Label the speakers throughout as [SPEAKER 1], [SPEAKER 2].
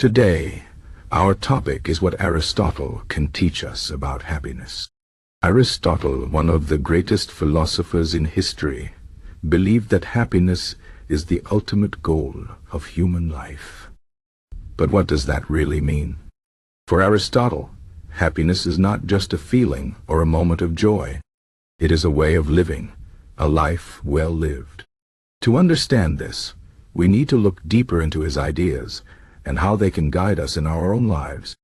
[SPEAKER 1] Today, our topic is what Aristotle can teach us about happiness. Aristotle, one of the greatest philosophers in history, believed that happiness is the ultimate goal of human life. But what does that really mean? For Aristotle, happiness is not just a feeling or a moment of joy. It is a way of living, a life well lived. To understand this, we need to look deeper into his ideas and how they can guide us in our own lives.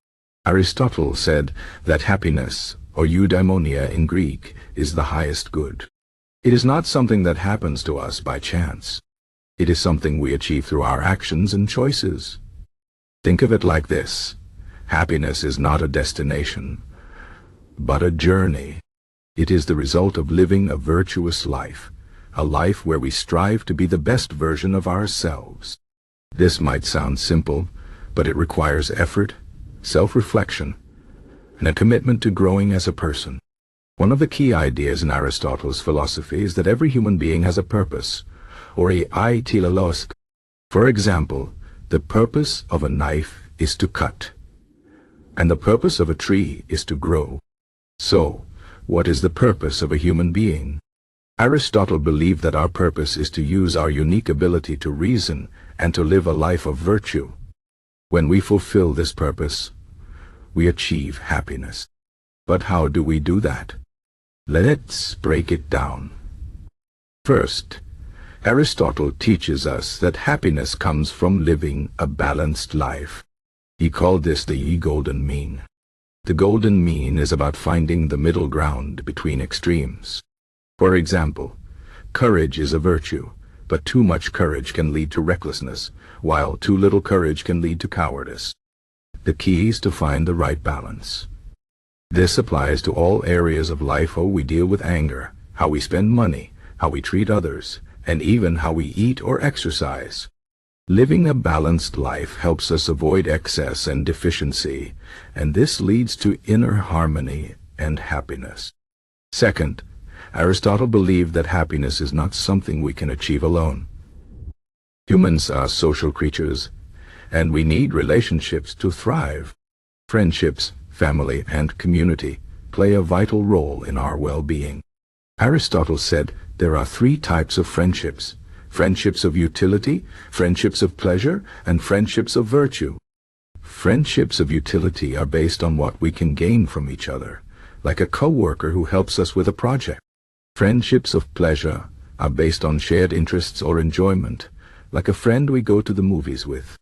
[SPEAKER 1] Aristotle said that happiness, or Eudaimonia in Greek, is the highest good. It is not something that happens to us by chance. It is something we achieve through our actions and choices. Think of it like this: happiness is not a destination, but a journey. It is the result of living a virtuous life, a life where we strive to be the best version of ourselves. This might sound simple, but it requires effort, self-reflection, and a commitment to growing as a person. One of the key ideas in Aristotle's philosophy is that every human being has a purpose, or a telos. For example, the purpose of a knife is to cut, and the purpose of a tree is to grow. So, what is the purpose of a human being? Aristotle believed that our purpose is to use our unique ability to reason and to live a life of virtue. When we fulfill this purpose, we achieve happiness. But how do we do that? Let's break it down. First, Aristotle teaches us that happiness comes from living a balanced life. He called this the golden mean. The golden mean is about finding the middle ground between extremes. For example, courage is a virtue, but too much courage can lead to recklessness, while too little courage can lead to cowardice. The key is to find the right balance. This applies to all areas of life: how we deal with anger, how we spend money, how we treat others, and even how we eat or exercise. Living a balanced life helps us avoid excess and deficiency, and this leads to inner harmony and happiness. Second, Aristotle believed that happiness is not something we can achieve alone. Humans are social creatures, and we need relationships to thrive. Friendships, family, and community play a vital role in our well-being. Aristotle said there are 3 types of friendships: friendships of utility, friendships of pleasure, and friendships of virtue. Friendships of utility are based on what we can gain from each other, like a co-worker who helps us with a project. Friendships of pleasure are based on shared interests or enjoyment, like a friend we go to the movies with.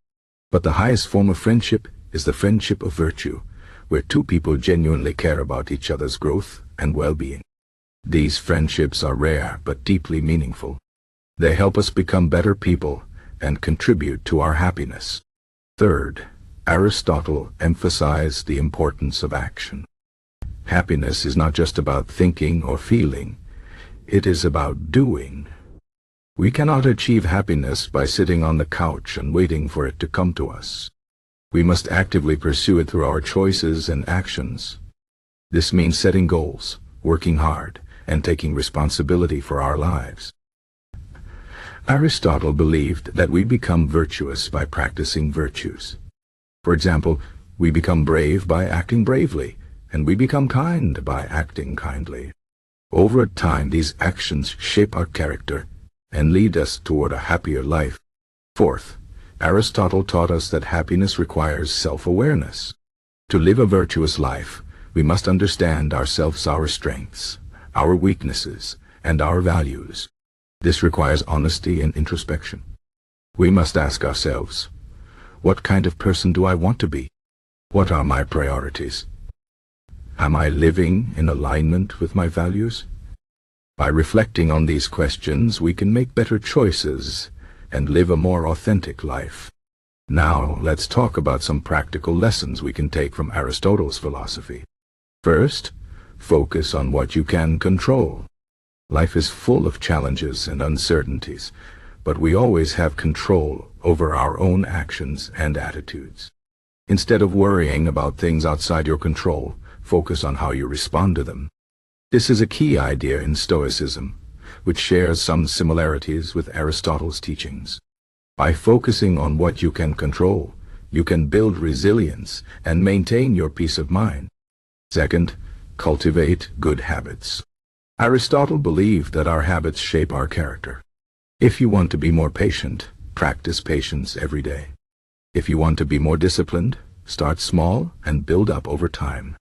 [SPEAKER 1] But the highest form of friendship is the friendship of virtue, where 2 people genuinely care about each other's growth and well-being. These friendships are rare but deeply meaningful. They help us become better people and contribute to our happiness. Third, Aristotle emphasized the importance of action. Happiness is not just about thinking or feeling. It is about doing. We cannot achieve happiness by sitting on the couch and waiting for it to come to us. We must actively pursue it through our choices and actions. This means setting goals, working hard, and taking responsibility for our lives. Aristotle believed that we become virtuous by practicing virtues. For example, we become brave by acting bravely, and we become kind by acting kindly. Over time, these actions shape our character and lead us toward a happier life. Fourth, Aristotle taught us that happiness requires self-awareness. To live a virtuous life, we must understand ourselves, our strengths, our weaknesses, and our values. This requires honesty and introspection. We must ask ourselves, what kind of person do I want to be? What are my priorities? Am I living in alignment with my values? By reflecting on these questions, we can make better choices and live a more authentic life. Now, let's talk about some practical lessons we can take from Aristotle's philosophy. First, focus on what you can control. Life is full of challenges and uncertainties, but we always have control over our own actions and attitudes. Instead of worrying about things outside your control, focus on how you respond to them. This is a key idea in Stoicism, which shares some similarities with Aristotle's teachings. By focusing on what you can control, you can build resilience and maintain your peace of mind. Second, cultivate good habits. Aristotle believed that our habits shape our character. If you want to be more patient, practice patience every day. If you want to be more disciplined, start small and build up over time.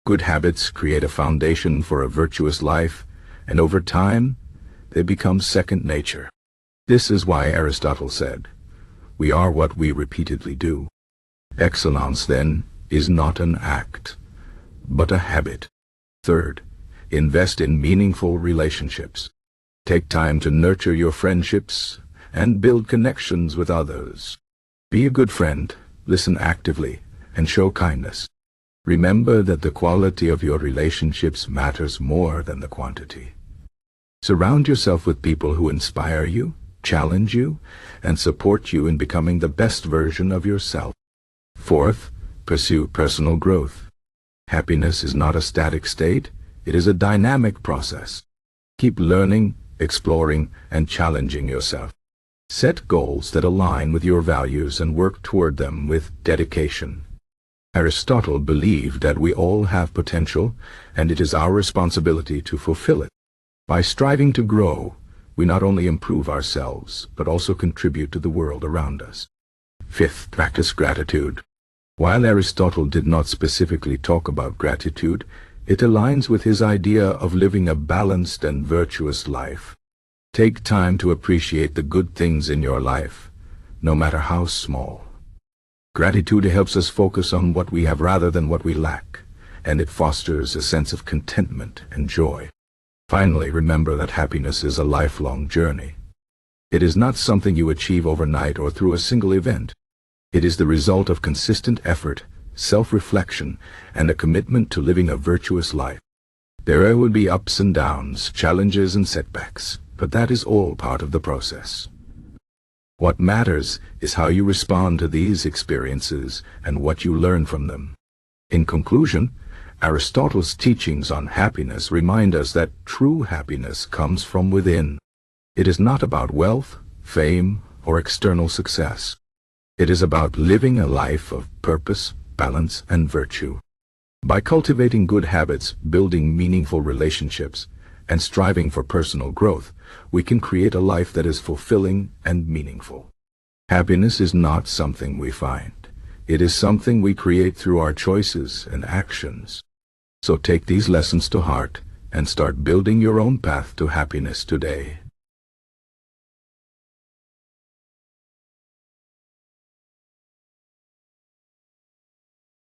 [SPEAKER 1] Good habits create a foundation for a virtuous life, and over time, they become second nature. This is why Aristotle said, "We are what we repeatedly do." Excellence, then, is not an act, but a habit. Third, invest in meaningful relationships. Take time to nurture your friendships and build connections with others. Be a good friend, listen actively, and show kindness. Remember that the quality of your relationships matters more than the quantity. Surround yourself with people who inspire you, challenge you, and support you in becoming the best version of yourself. Fourth, pursue personal growth. Happiness is not a static state, it is a dynamic process. Keep learning, exploring, and challenging yourself. Set goals that align with your values and work toward them with dedication. Aristotle believed that we all have potential, and it is our responsibility to fulfill it. By striving to grow, we not only improve ourselves, but also contribute to the world around us. Fifth, practice gratitude. While Aristotle did not specifically talk about gratitude, it aligns with his idea of living a balanced and virtuous life. Take time to appreciate the good things in your life, no matter how small. Gratitude helps us focus on what we have rather than what we lack, and it fosters a sense of contentment and joy. Finally, remember that happiness is a lifelong journey. It is not something you achieve overnight or through a single event. It is the result of consistent effort, self-reflection, and a commitment to living a virtuous life. There will be ups and downs, challenges and setbacks, but that is all part of the process. What matters is how you respond to these experiences and what you learn from them. In conclusion, Aristotle's teachings on happiness remind us that true happiness comes from within. It is not about wealth, fame, or external success. It is about living a life of purpose, balance, and virtue. By cultivating good habits, building meaningful relationships, and striving for personal growth, we can create a life that is fulfilling and meaningful. Happiness is not something we find. It is something we create through our choices and actions. So take these lessons to heart and start building your own path to happiness today.